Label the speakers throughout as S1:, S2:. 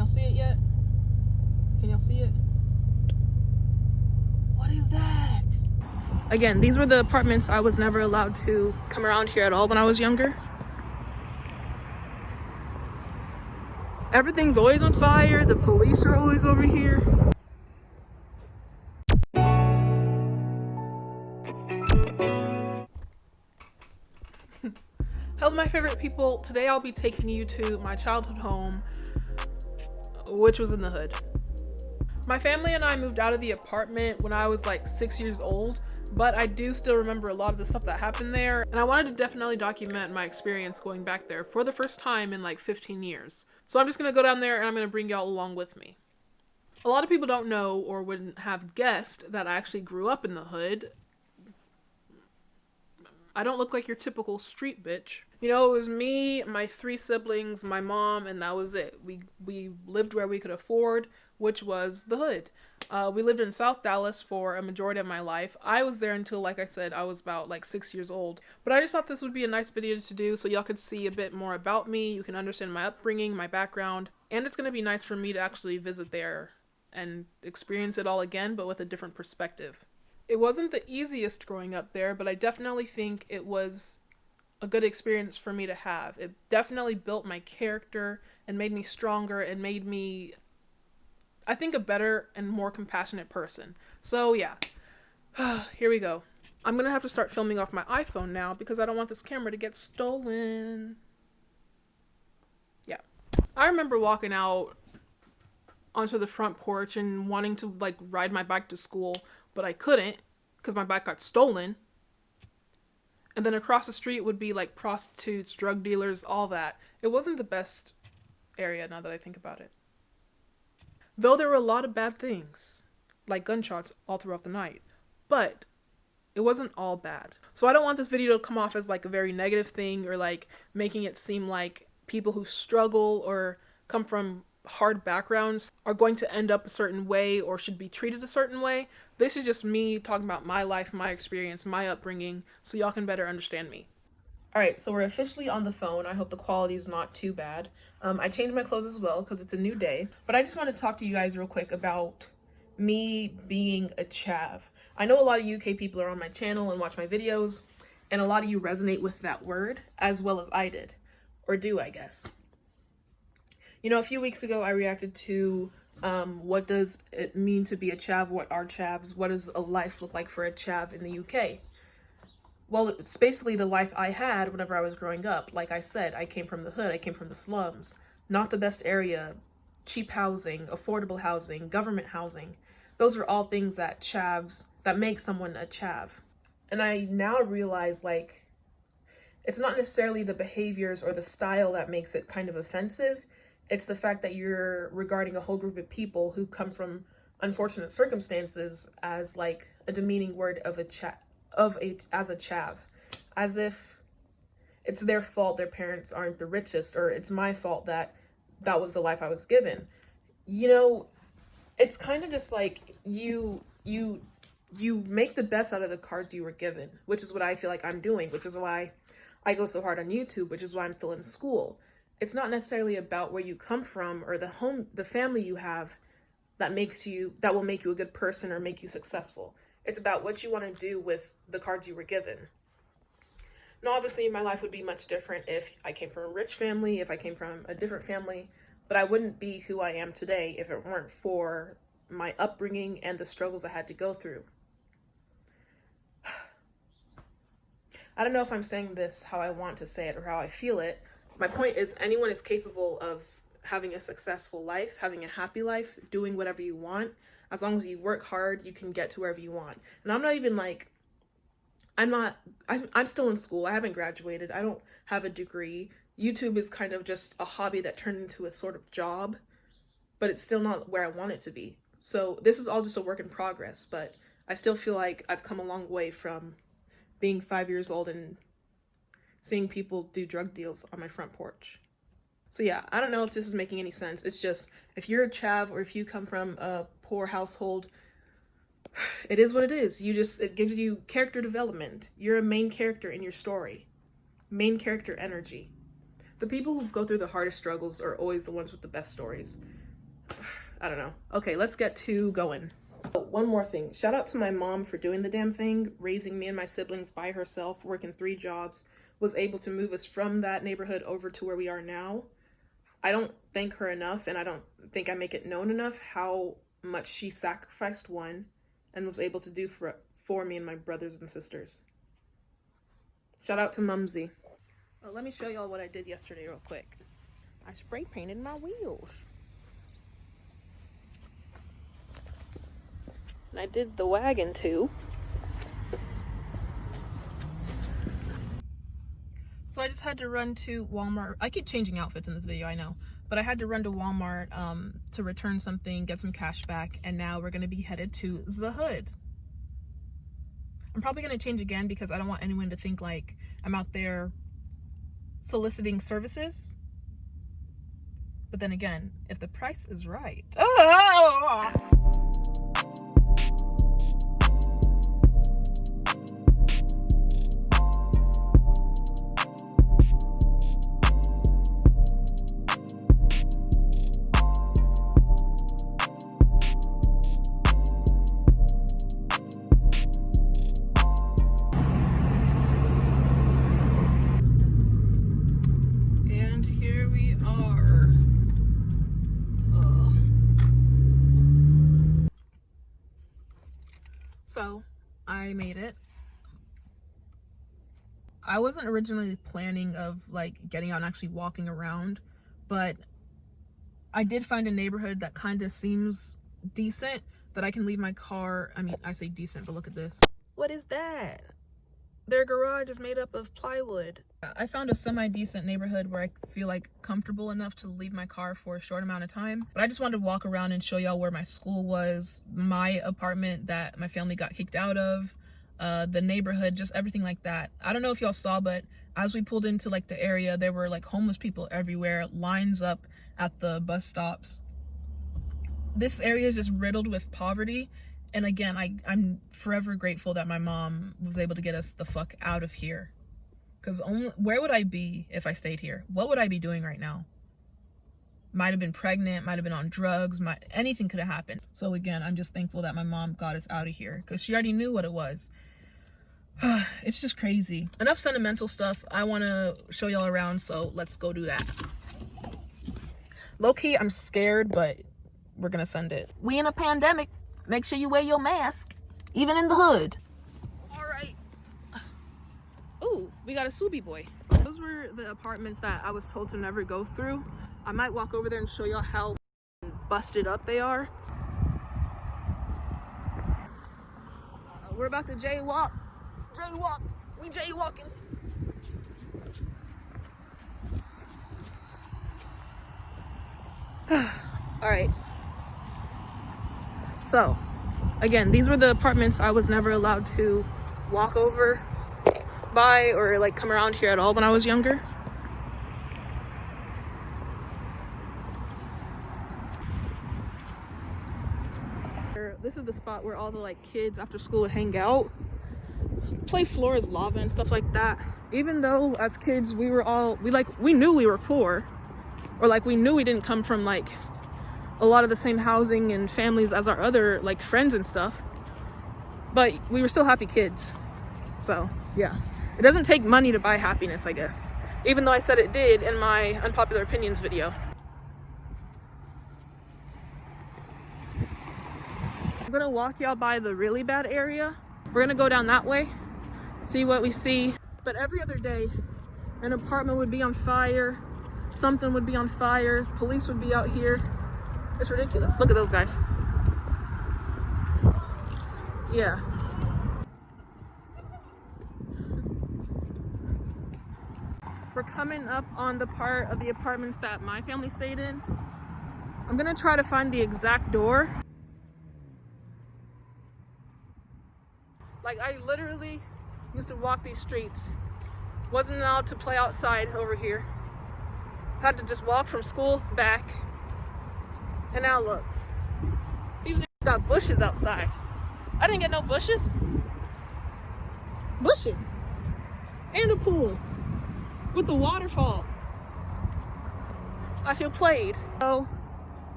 S1: y'all see it yet? Can y'all see it? What is that? Again, these were the apartments I was never allowed to come around here at all when I was younger. Everything's always on fire. The police are always over here. Hello, my favorite people. Today I'll be taking you to my childhood home, which was in the hood. My family and I moved out of the apartment when I was like 6 years old, but I do still remember a lot of the stuff that happened there, and I wanted to definitely document my experience going back there for the first time in like 15 years. So I'm just gonna go down there and I'm gonna bring y'all along with me. A lot of people don't know or wouldn't have guessed that I actually grew up in the hood. I don't look like your typical street bitch. You know, it was me, my 3 siblings, my mom, and that was it. We lived where we could afford, which was the hood. We lived in South Dallas for a majority of my life. I was there until, like I said, I was about like 6 years old. But I just thought this would be a nice video to do so y'all could see a bit more about me. You can understand my upbringing, my background, and it's going to be nice for me to actually visit there and experience it all again, but with a different perspective. It wasn't the easiest growing up there, but I definitely think it was a good experience for me to have. It definitely built my character and made me stronger and made me, I think, a better and more compassionate person. So yeah, here we go. I'm gonna have to start filming off my iPhone now because I don't want this camera to get stolen. Yeah. I remember walking out onto the front porch and wanting to like ride my bike to school, but I couldn't because my bike got stolen. And then across the street would be like prostitutes, drug dealers, all that. It wasn't the best area now that I think about it. Though there were a lot of bad things, like gunshots all throughout the night, but it wasn't all bad. So I don't want this video to come off as like a very negative thing or like making it seem like people who struggle or come from hard backgrounds are going to end up a certain way or should be treated a certain way. This is just me talking about my life, my experience, my upbringing, so y'all can better understand me. Alright, so we're officially on the phone. I hope the quality is not too bad. I changed my clothes as well because it's a new day. But I just want to talk to you guys real quick about me being a chav. I know a lot of UK people are on my channel and watch my videos, and a lot of you resonate with that word as well as I did. Or do, I guess. You know, a few weeks ago I reacted to what does it mean to be a chav, what are chavs, what does a life look like for a chav in the UK? Well, it's basically the life I had whenever I was growing up. Like I said, I came from the hood, I came from the slums. Not the best area, cheap housing, affordable housing, government housing. Those are all things that chavs, that make someone a chav. And I now realize, like, it's not necessarily the behaviors or the style that makes it kind of offensive. It's the fact that you're regarding a whole group of people who come from unfortunate circumstances as like a demeaning word of a as a chav, as if it's their fault their parents aren't the richest, or it's my fault that that was the life I was given. You know, it's kind of just like you make the best out of the cards you were given, which is what I feel like I'm doing, which is why I go so hard on YouTube, which is why I'm still in school. It's not necessarily about where you come from or the family you have that will make you a good person or make you successful. It's about what you want to do with the cards you were given. Now, obviously, my life would be much different if I came from a rich family, if I came from a different family, but I wouldn't be who I am today if it weren't for my upbringing and the struggles I had to go through. I don't know if I'm saying this how I want to say it or how I feel it. My point is, anyone is capable of having a successful life, having a happy life, doing whatever you want. As long as you work hard, you can get to wherever you want. And I'm not even like, I'm still in school. I haven't graduated. I don't have a degree. YouTube is kind of just a hobby that turned into a sort of job, but it's still not where I want it to be. So this is all just a work in progress, but I still feel like I've come a long way from being 5 years old and seeing people do drug deals on my front porch. So yeah, I don't know if this is making any sense. It's just, if you're a chav or if you come from a poor household, it is what it is. It gives you character development. You're a main character in your story. Main character energy. The people who go through the hardest struggles are always the ones with the best stories. I don't know. Okay, let's get to going. Oh, one more thing. Shout out to my mom for doing the damn thing, raising me and my siblings by herself, working 3 jobs, was able to move us from that neighborhood over to where we are now. I don't thank her enough, and I don't think I make it known enough how much she sacrificed, one, and was able to do for me and my brothers and sisters. Shout out to Mumsy. Well, let me show y'all what I did yesterday real quick. I spray painted my wheels. And I did the wagon too. So I just had to run to Walmart. I keep changing outfits in this video, I know. But I had to run to Walmart to return something, get some cash back, and now we're gonna be headed to the hood. I'm probably gonna change again because I don't want anyone to think like I'm out there soliciting services. But then again, if the price is right. Oh! So I made it. I wasn't originally planning of like getting out and actually walking around, but I did find a neighborhood that kind of seems decent that I can leave my car. I mean, I say decent, but look at this. What is that? Their garage is made up of plywood. I found a semi-decent neighborhood where I feel like comfortable enough to leave my car for a short amount of time. But I just wanted to walk around and show y'all where my school was, my apartment that my family got kicked out of, the neighborhood, just everything like that. I don't know if y'all saw, but as we pulled into like the area, there were like homeless people everywhere, lines up at the bus stops. This area is just riddled with poverty. And again, I'm forever grateful that my mom was able to get us the fuck out of here. Because where would I be if I stayed here? What would I be doing right now? Might have been pregnant, might have been on drugs, anything could have happened. So again, I'm just thankful that my mom got us out of here because she already knew what it was. It's just crazy. Enough sentimental stuff. I want to show y'all around, so let's go do that. Low-key, I'm scared, but we're gonna send it. We in a pandemic. Make sure you wear your mask, even in the hood. All right. Ooh, we got a Subi boy. Those were the apartments that I was told to never go through. I might walk over there and show y'all how busted up they are. We're about to jaywalk. Jaywalk. We jaywalking. All right. So, again, these were the apartments I was never allowed to walk over by or like come around here at all when I was younger. This is the spot where all the like kids after school would hang out, play floor is lava and stuff like that. Even though as kids we knew we were poor, or like we knew we didn't come from like a lot of the same housing and families as our other like friends and stuff, but we were still happy kids. So yeah, it doesn't take money to buy happiness, I guess, even though I said it did in my unpopular opinions video. I'm gonna walk y'all by the really bad area. We're gonna go down that way, see what we see. But every other day an apartment would be on fire, something would be on fire, police would be out here. It's ridiculous. Look at those guys. Yeah. We're coming up on the part of the apartments that my family stayed in. I'm gonna try to find the exact door. Like, I literally used to walk these streets. Wasn't allowed to play outside over here. Had to just walk from school back. And now look, these niggas got bushes outside. I didn't get no bushes. Bushes. And a pool with the waterfall. I feel played. So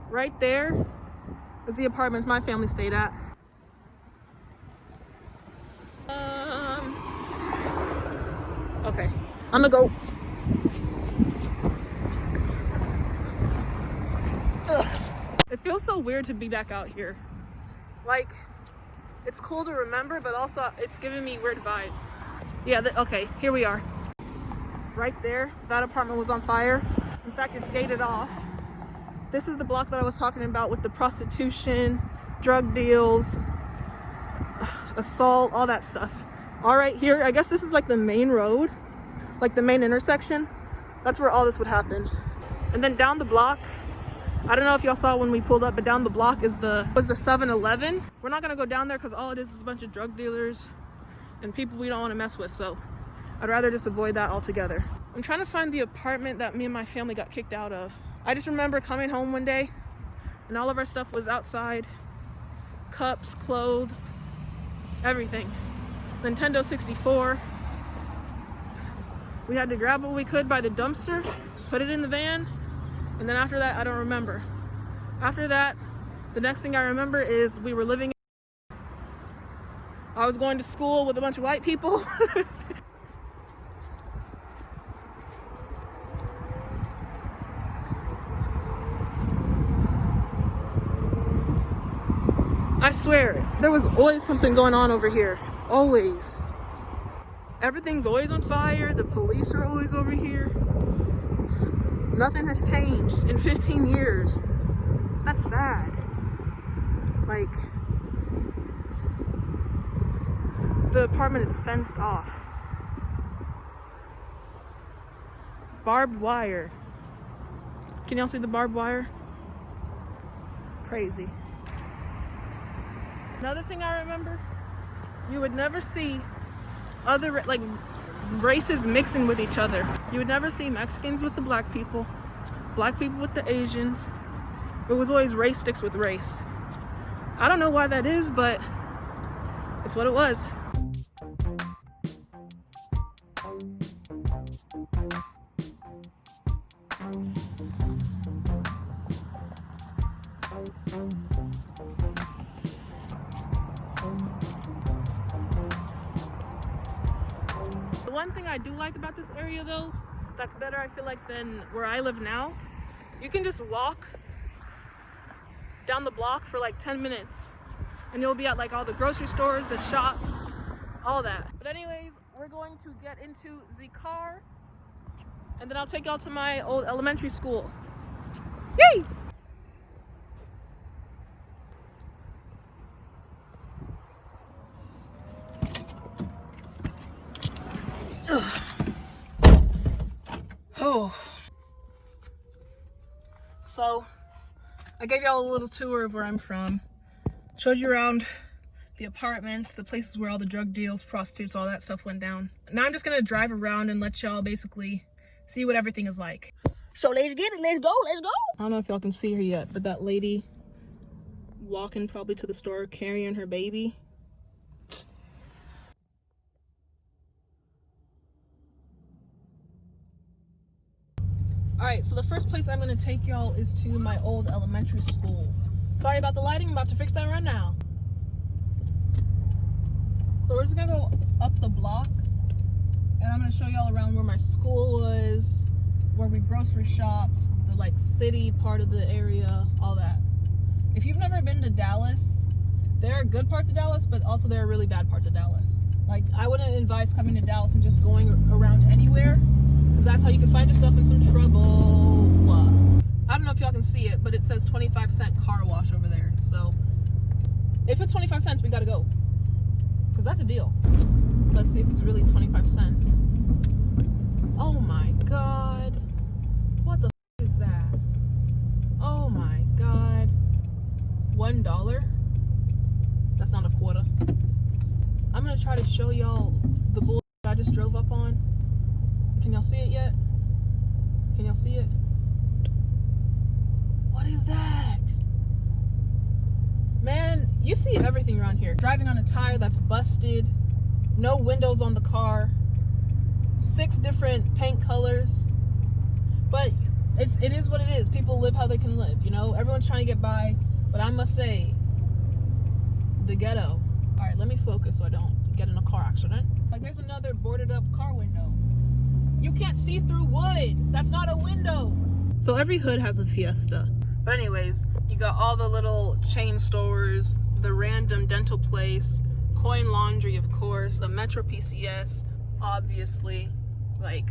S1: Right there is the apartments my family stayed at. Okay, I'm gonna go. Ugh. It feels so weird to be back out here. Like, it's cool to remember, but also it's giving me weird vibes. Yeah, okay, here we are. Right there, that apartment was on fire. In fact, it's gated off. This is the block that I was talking about with the prostitution, drug deals, assault, all that stuff. All right, here, I guess this is like the main road, like the main intersection. That's where all this would happen. And then down the block, I don't know if y'all saw when we pulled up, but down the block was the 7-Eleven. We're not gonna go down there because all it is a bunch of drug dealers and people we don't want to mess with, so I'd rather just avoid that altogether. I'm trying to find the apartment that me and my family got kicked out of. I just remember coming home one day and all of our stuff was outside. Cups, clothes, everything. Nintendo 64. We had to grab what we could by the dumpster, put it in the van, and then after that, I don't remember. After that, the next thing I remember is we were living. I was going to school with a bunch of white people. I swear, there was always something going on over here. Always. Everything's always on fire. The police are always over here. Nothing has changed in 15 years. That's sad. Like, the apartment is fenced off. Barbed wire. Can y'all see the barbed wire? Crazy. Another thing I remember, you would never see other like races mixing with each other. You would never see Mexicans with the black people with the Asians. It was always race sticks with race. I don't know why that is, but it's what it was. The one thing I do like about this area though, that's better I feel like than where I live now, you can just walk down the block for like 10 minutes and you'll be at like all the grocery stores, the shops, all that. But anyways, we're going to get into the car and then I'll take y'all to my old elementary school. Yay! Oh. So, I gave y'all a little tour of where I'm from. Showed you around the apartments, the places where all the drug deals, prostitutes, all that stuff went down. Now I'm just gonna drive around and let y'all basically see what everything is like. So let's get it, let's go, let's go! I don't know if y'all can see her yet, but that lady walking probably to the store carrying her baby. Alright, so the first place I'm going to take y'all is to my old elementary school. Sorry about the lighting, I'm about to fix that right now. So we're just going to go up the block, and I'm going to show y'all around where my school was, where we grocery shopped, the like city part of the area, all that. If you've never been to Dallas, there are good parts of Dallas, but also there are really bad parts of Dallas. Like, I wouldn't advise coming to Dallas and just going around anywhere, because that's how you can find yourself in some trouble. I don't know if y'all can see it, but it says 25-cent car wash over there. So if it's 25 cents, we gotta go, because that's a deal. Let's see if it's really 25 cents. Oh my god, what the f is that? Oh my god, $1? That's not a quarter. I'm gonna try to show y'all the bull I just drove up on. Can y'all see it yet? Can y'all see it? What is that? Man, you see everything around here. Driving on a tire that's busted, no windows on the car, 6 different paint colors. But it is what it is. People live how they can live, you know? Everyone's trying to get by, but I must say, the ghetto. All right, let me focus so I don't get in a car accident. Like, there's another boarded up car window. You can't see through wood. That's not a window. So every hood has a fiesta. But anyways, you got all the little chain stores, the random dental place, coin laundry, of course, a Metro PCS, obviously. Like,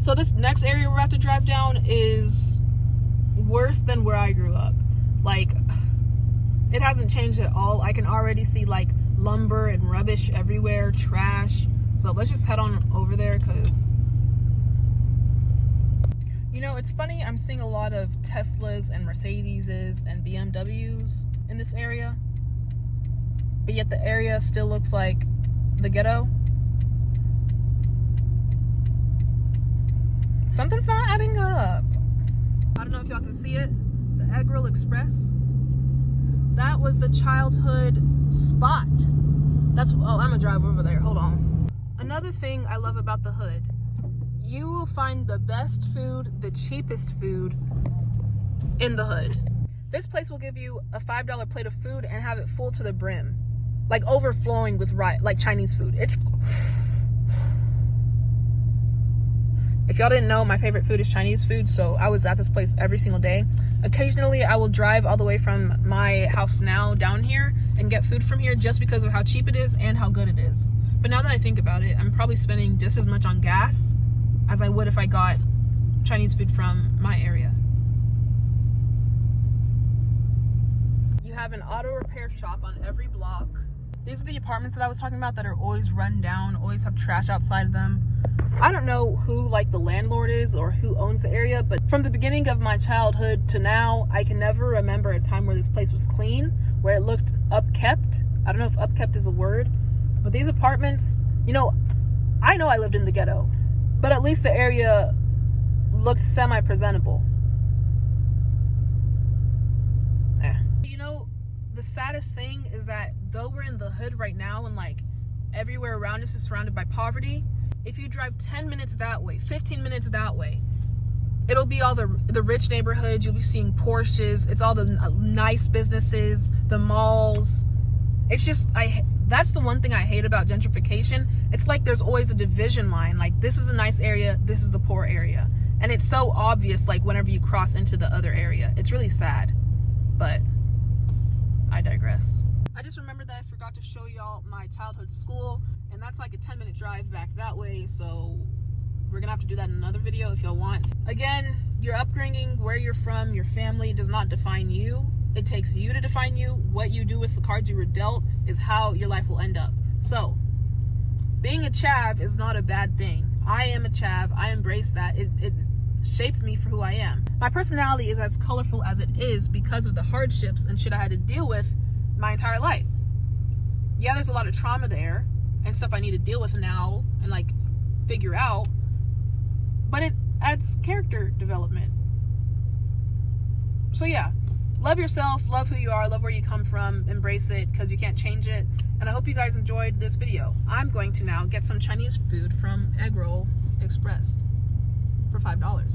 S1: so this next area we're about to drive down is worse than where I grew up. Like, it hasn't changed at all. I can already see like lumber and rubbish everywhere, trash. So let's just head on over there, because, you know, it's funny, I'm seeing a lot of Teslas and Mercedeses and BMWs in this area, but yet the area still looks like the ghetto. Something's not adding up. I don't know if y'all can see it. The Wrld Express. That was the childhood spot. That's, oh, I'm gonna drive over there. Hold on. Another thing I love about the hood, you will find the best food, the cheapest food in the hood. This place will give you a $5 plate of food and have it full to the brim, like overflowing with like Chinese food. It's, if y'all didn't know, my favorite food is Chinese food, so I was at this place every single day. Occasionally, I will drive all the way from my house now down here and get food from here just because of how cheap it is and how good it is. But now that I think about it, I'm probably spending just as much on gas as I would if I got Chinese food from my area. You have an auto repair shop on every block. These are the apartments that I was talking about that are always run down, always have trash outside of them. I don't know who like the landlord is or who owns the area, but from the beginning of my childhood to now, I can never remember a time where this place was clean, where it looked upkept. I don't know if upkept is a word, but these apartments, you know I lived in the ghetto, but at least the area looked semi-presentable. You know, the saddest thing is that though we're in the hood right now and like everywhere around us is surrounded by poverty, if you drive 10 minutes that way, 15 minutes that way, it'll be all the rich neighborhoods. You'll be seeing Porsches. It's all the nice businesses, the malls. It's just, that's the one thing I hate about gentrification. It's like there's always a division line. Like, this is a nice area, this is the poor area. And it's so obvious, like, whenever you cross into the other area. It's really sad, but I digress. I just remembered that I forgot to show y'all my childhood school, and that's like a 10-minute drive back that way, so we're gonna have to do that in another video if y'all want. Again, your upbringing, where you're from, your family does not define you. It takes you to define you. What you do with the cards you were dealt is how your life will end up. So, being a CHAV is not a bad thing. I am a CHAV. I embrace that. It shaped me for who I am. My personality is as colorful as it is because of the hardships and shit I had to deal with my entire life. Yeah, there's a lot of trauma there and stuff I need to deal with now and like figure out, but it adds character development. So yeah, love yourself, love who you are, love where you come from, embrace it because you can't change it. And I hope you guys enjoyed this video. I'm going to now get some Chinese food from Wrld Express for $5.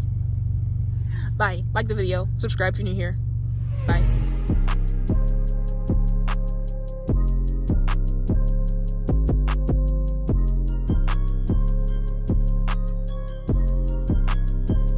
S1: Bye. Like the video, subscribe if you're new here. Bye.